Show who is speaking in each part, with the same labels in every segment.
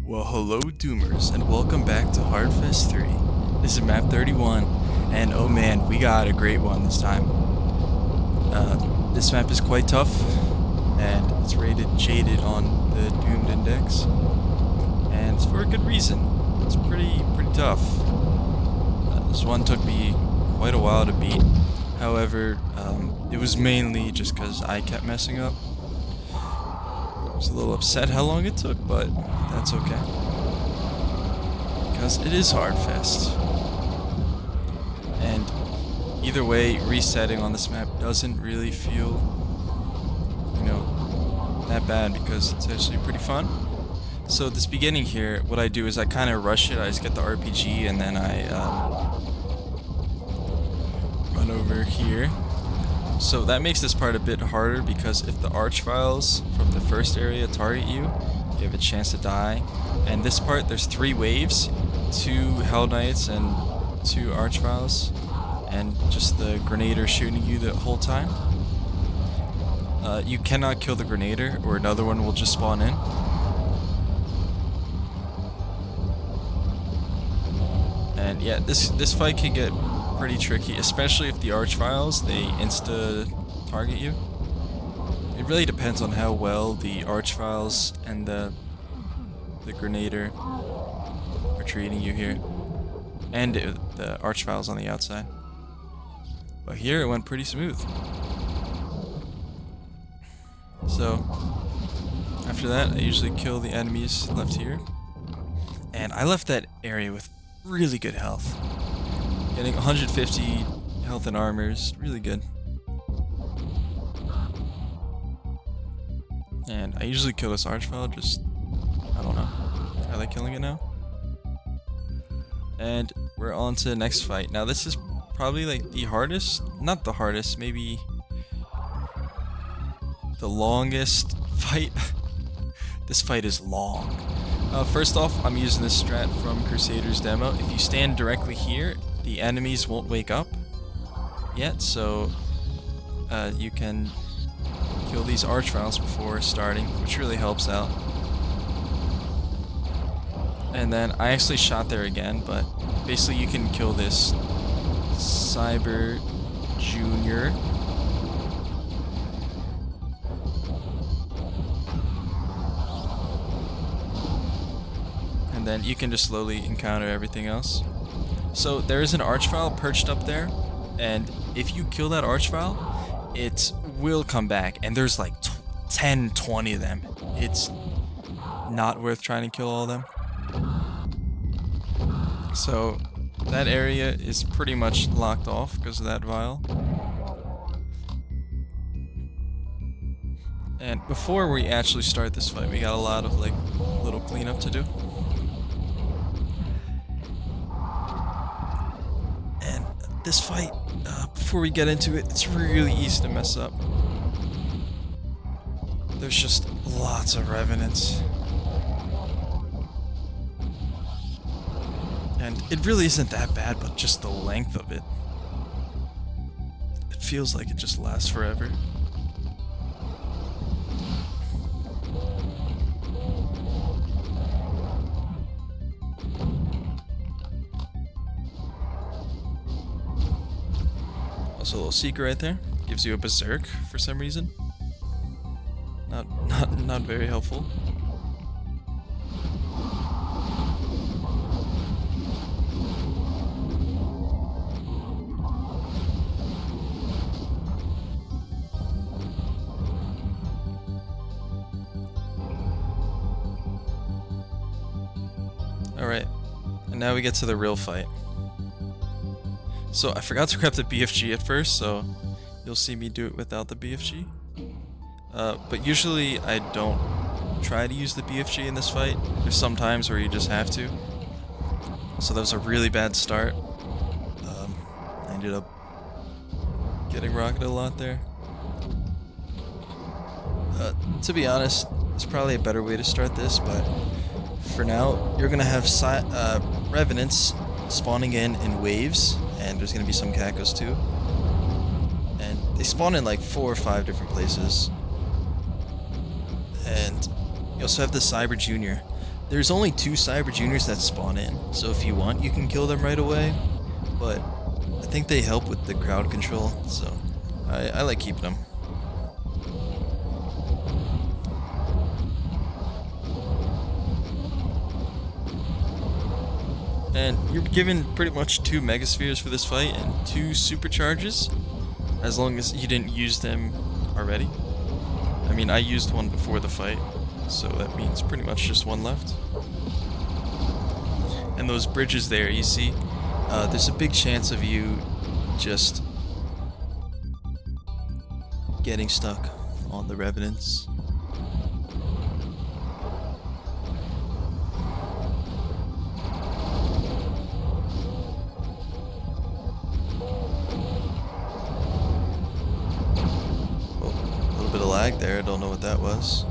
Speaker 1: Well, hello Doomers, and welcome back to Hardfest 3. This is map 31, and oh man, we got a great one this time. This map is quite tough, and it's rated Jaded on the Doomed Index, and it's for a good reason. It's pretty tough. This one took me quite a while to beat. However, it was mainly just because I kept messing up. I was a little upset how long it took, but that's okay. Because it is Hardfest. And either way, resetting on this map doesn't really feel, that bad because it's actually pretty fun. So this beginning here, what I do is I kind of rush it. I just get the RPG and then I run over here. So that makes this part a bit harder because if the archviles from the first area target you, you have a chance to die. And this part, there's 3 waves, 2 Hell Knights and 2 archviles, and just the grenader shooting you the whole time. You cannot kill the grenader or another one will just spawn in. And yeah, this fight can get pretty tricky, especially if the archviles, they insta-target you. It really depends on how well the archviles and the grenader are treating you here. And the archviles on the outside. But here it went pretty smooth. So, after that, I usually kill the enemies left here. And I left that area with really good health. Getting 150 health and armor is really good. And I usually kill this archvile, just, I don't know. I like killing it now. And we're on to the next fight. Now this is probably like the hardest, not the hardest, maybe the longest fight. This fight is long. First off, I'm using this strat from Crusader's demo. If you stand directly here, the enemies won't wake up yet, so you can kill these archviles before starting, which really helps out. And then I actually shot there again, but basically you can kill this Cyber Junior. And then you can just slowly encounter everything else. So there is an archvile perched up there, and if you kill that archvile, it will come back, and there's like 10, 20 of them. It's not worth trying to kill all of them. So that area is pretty much locked off because of that vial. And before we actually start this fight, we got a lot of like little cleanup to do. And this fight, before we get into it, it's really easy to mess up. There's just lots of revenants. And it really isn't that bad, but just the length of it. It feels like it just lasts forever. Also a little secret right there. Gives you a berserk for some reason. Not very helpful. Alright, and now we get to the real fight. So I forgot to grab the BFG at first, so you'll see me do it without the BFG. But usually I don't try to use the BFG in this fight. There's some times where you just have to. So that was a really bad start. I ended up getting rocketed a lot there. To be honest, it's probably a better way to start this, but for now, you're gonna have revenants spawning in waves, and there's gonna be some cacos too. And they spawn in like 4 or 5 different places. And you also have the Cyber Junior. There's only 2 Cyber Juniors that spawn in, so if you want, you can kill them right away. But I think they help with the crowd control, so I like keeping them. And you're given pretty much 2 Megaspheres for this fight and 2 Supercharges, as long as you didn't use them already. I mean, I used one before the fight, so that means pretty much just 1 left. And those bridges there, you see, there's a big chance of you just getting stuck on the Revenants. Oh, a little bit of lag there, I don't know what that was.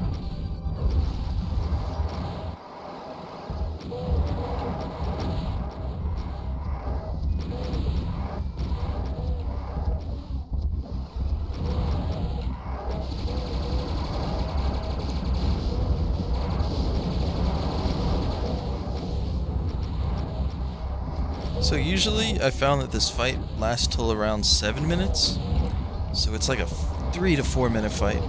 Speaker 1: So usually I found that this fight lasts till around 7 minutes, so it's like a 3 to 4 minute fight.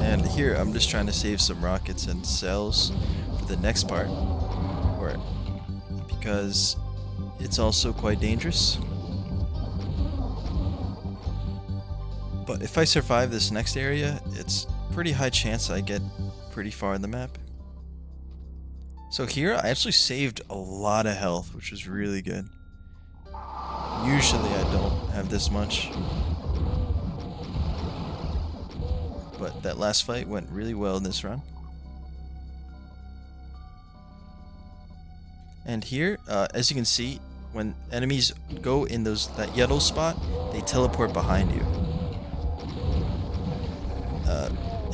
Speaker 1: And here I'm just trying to save some rockets and cells for the next part, because it's also quite dangerous. But if I survive this next area, it's pretty high chance I get pretty far in the map. So here I actually saved a lot of health, which was really good. Usually I don't have this much. But that last fight went really well in this run. And here, as you can see, when enemies go in that yellow spot, they teleport behind you.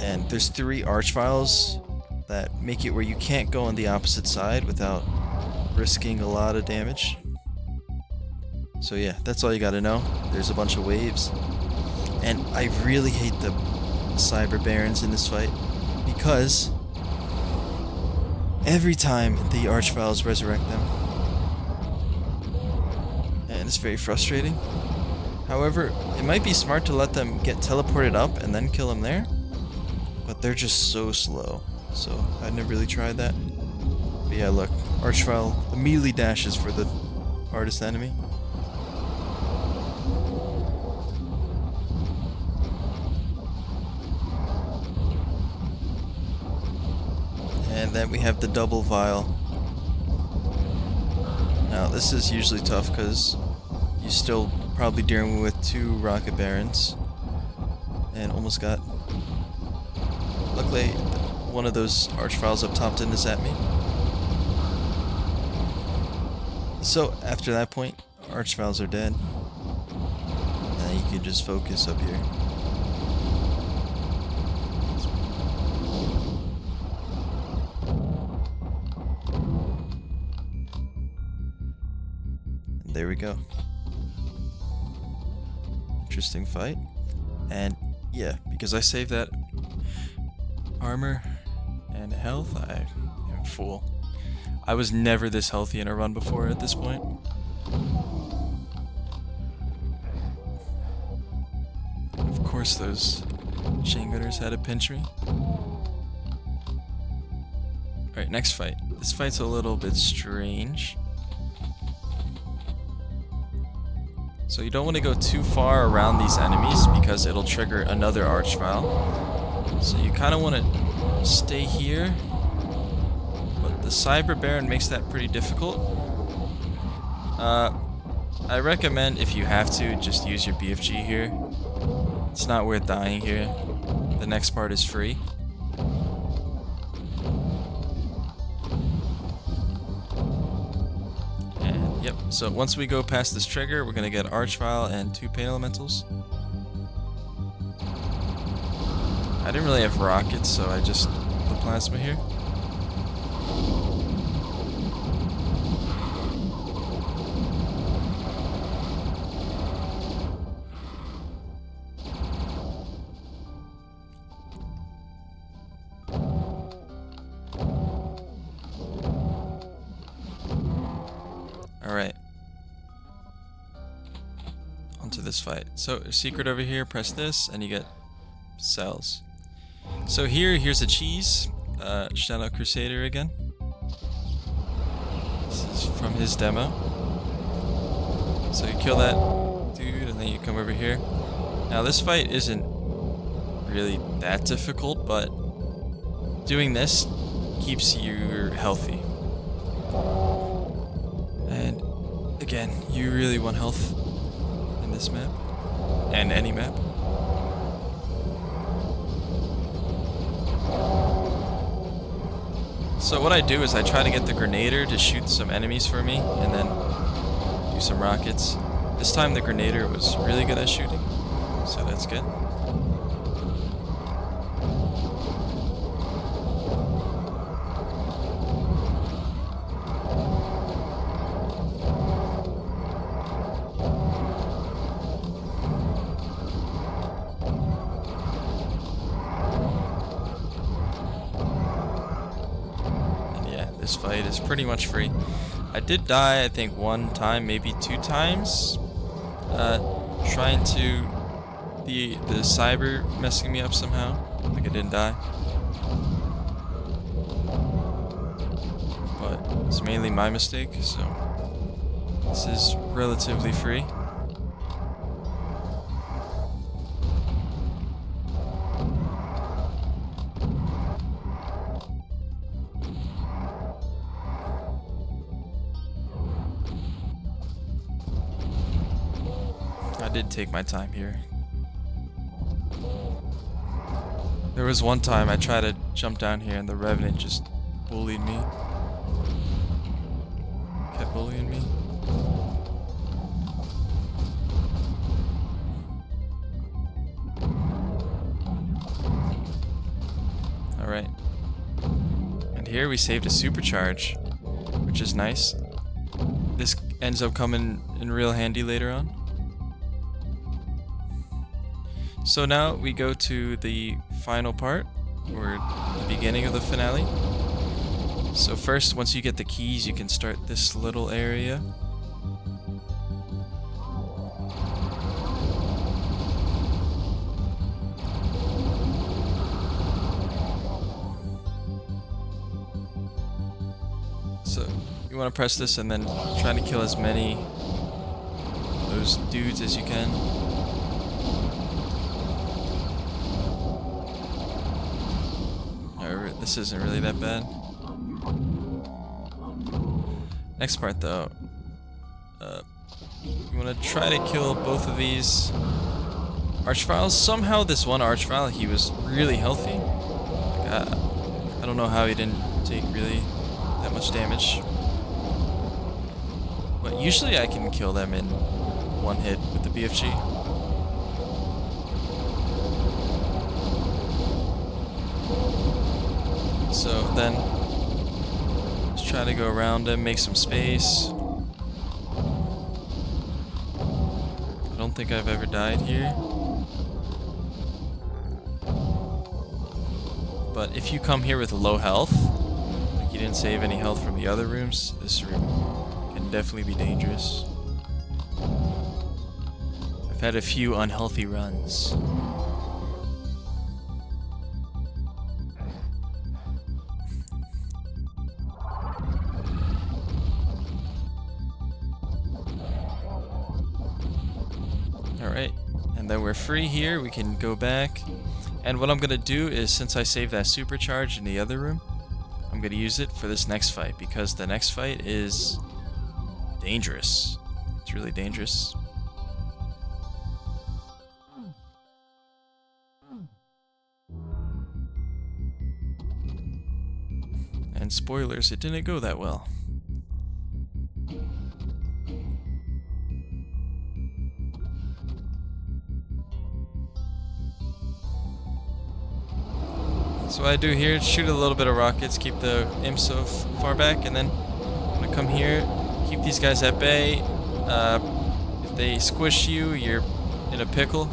Speaker 1: And there's 3 archviles that make it where you can't go on the opposite side without risking a lot of damage. So yeah, that's all you gotta know. There's a bunch of waves. And I really hate the Cyber Barons in this fight, because every time the archviles resurrect them, and it's very frustrating. However, it might be smart to let them get teleported up and then kill them there, but they're just so slow, so I'd never really tried that. But yeah, look, archvile immediately dashes for the hardest enemy. And then we have the double vial. Now this is usually tough because you're still probably dealing with 2 rocket barons, and almost got. Luckily, one of those archviles up top didn't zap me. So after that point, archviles are dead, and you can just focus up here. There we go. Interesting fight. And yeah, because I saved that armor and health, I am full. I was never this healthy in a run before at this point. Of course those chain gunners had to pinch me. Alright, next fight. This fight's a little bit strange. So you don't want to go too far around these enemies because it'll trigger another archvile. So you kind of want to stay here, but the Cyber Baron makes that pretty difficult. I recommend if you have to, just use your BFG here. It's not worth dying here. The next part is free. And yep, so once we go past this trigger, we're gonna get Archvile and 2 Pain Elementals. I didn't really have rockets, so I just put the plasma here. Alright. Onto this fight. So, secret over here, press this, and you get cells. So here's a cheese. Shadow Crusader again. This is from his demo. So you kill that dude, and then you come over here. Now this fight isn't really that difficult, but doing this keeps you healthy. And again, you really want health in this map, and any map. So what I do is I try to get the Grenader to shoot some enemies for me, and then do some rockets. This time the Grenader was really good at shooting, so that's good. This fight is pretty much free. I did die, I think, 1 time, maybe 2 times. Trying to... The cyber messing me up somehow. Like I didn't die. But it's mainly my mistake, so... This is relatively free. I did take my time here. There was one time I tried to jump down here and the Revenant just bullied me. Kept bullying me. Alright. And here we saved a supercharge, which is nice. This ends up coming in real handy later on. So now we go to the final part, or the beginning of the finale. So first, once you get the keys, you can start this little area. So you want to press this and then try to kill as many of those dudes as you can. This isn't really that bad. Next part though, you want to try to kill both of these Archviles. Somehow this one Archvile, he was really healthy. Like, I don't know how he didn't take really that much damage. But usually I can kill them in 1 hit with the BFG. So then, let's try to go around him, make some space. I don't think I've ever died here. But if you come here with low health, like you didn't save any health from the other rooms, this room can definitely be dangerous. I've had a few unhealthy runs. Alright, and then we're free here, we can go back. And what I'm going to do is, since I saved that supercharge in the other room, I'm going to use it for this next fight, because the next fight is dangerous. It's really dangerous. And spoilers, it didn't go that well. So what I do here is shoot a little bit of rockets, keep the imps so far back, and then I'm gonna come here, keep these guys at bay. If they squish you, you're in a pickle.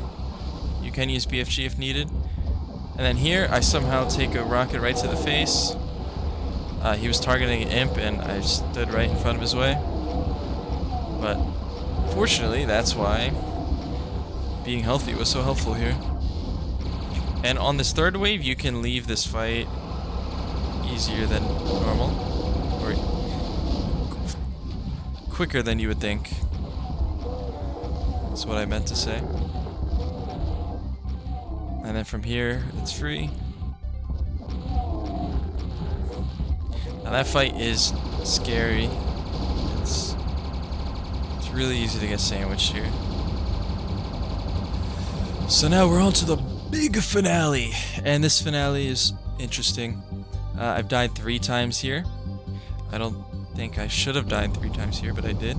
Speaker 1: You can use BFG if needed. And then here, I somehow take a rocket right to the face. He was targeting an imp, and I stood right in front of his way. But fortunately, that's why being healthy was so helpful here. And on this third wave, you can leave this fight easier than normal, or quicker than you would think. That's what I meant to say. And then from here, it's free. Now that fight is scary. It's really easy to get sandwiched here. So now we're on to the big finale, and this finale is interesting. I've died 3 times here. I don't think I should have died 3 times here, but I did.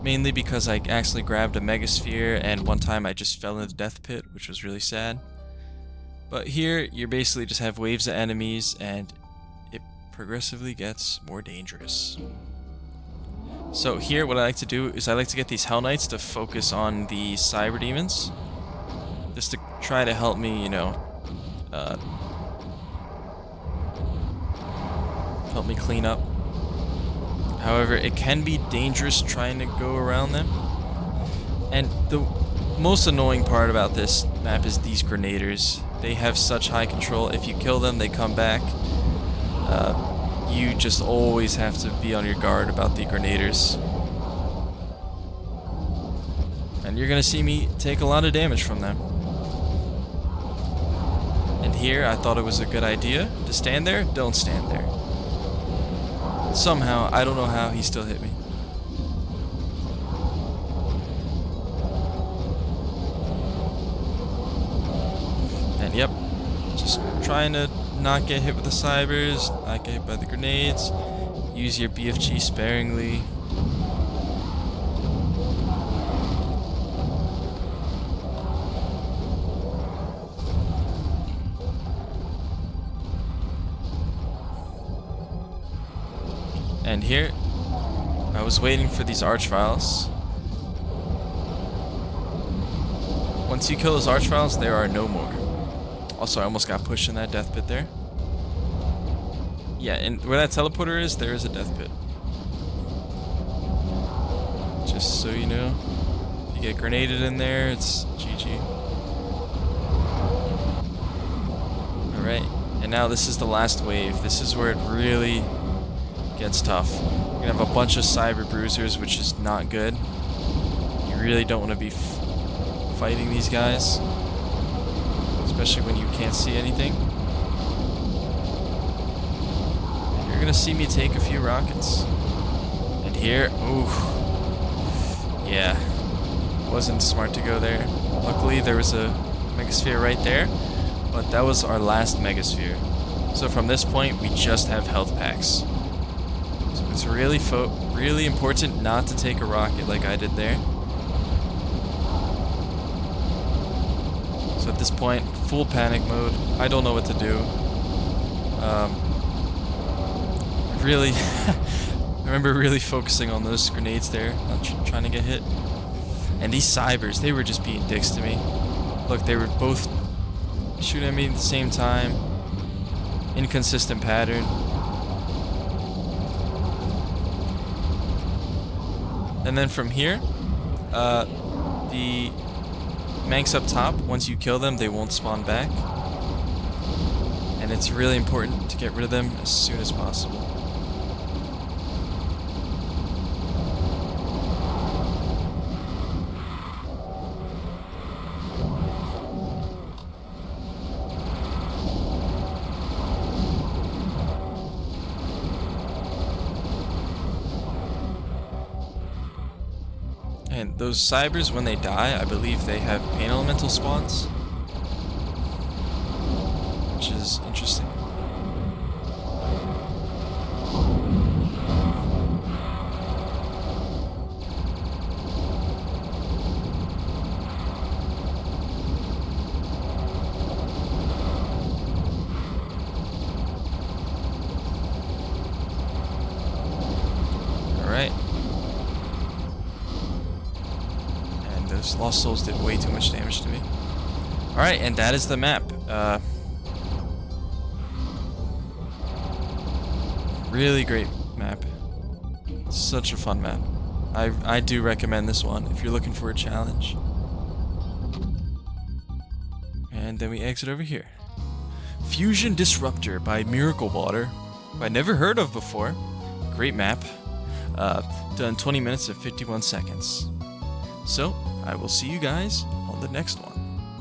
Speaker 1: Mainly because I accidentally grabbed a megasphere, and one time I just fell into the death pit, which was really sad. But here, you basically just have waves of enemies, and it progressively gets more dangerous. So here, what I like to do is I like to get these Hell Knights to focus on the Cyber Demons, just to try to help me, you know, help me clean up. However, it can be dangerous trying to go around them. And the most annoying part about this map is these grenaders. They have such high control. If you kill them, they come back. You just always have to be on your guard about the grenaders. And you're gonna see me take a lot of damage from them. And here, I thought it was a good idea to stand there. Don't stand there. Somehow, I don't know how, he still hit me. And yep, just trying to not get hit with the cybers, not get hit by the grenades. Use your BFG sparingly. And here, I was waiting for these Archviles. Once you kill those Archviles, there are no more. Also, I almost got pushed in that death pit there. Yeah, and where that teleporter is, there is a death pit. Just so you know, if you get grenaded in there, it's GG. Alright, and now this is the last wave. This is where it really gets tough. You're gonna have a bunch of cyber bruisers, which is not good. You really don't want to be fighting these guys, especially when you can't see anything. And you're gonna see me take a few rockets. And here, ooh, yeah, wasn't smart to go there. Luckily, there was a megasphere right there, but that was our last megasphere. So from this point, we just have health packs. It's really important not to take a rocket like I did there. So at this point, full panic mode. I don't know what to do. Really, I remember really focusing on those grenades there, not trying to get hit. And these cybers, they were just being dicks to me. Look, they were both shooting at me at the same time. Inconsistent pattern. And then from here, the Manx up top, once you kill them, they won't spawn back. And it's really important to get rid of them as soon as possible. And those cybers, when they die, I believe they have pain elemental spawns, which is interesting. Alright. And those Lost Souls did way too much damage to me. Alright, and that is the map. Really great map. Such a fun map. I do recommend this one if you're looking for a challenge. And then we exit over here. Fusion Disruptor by Miracle Water, who I never heard of before. Great map. Done 20 minutes and 51 seconds. So, I will see you guys on the next one.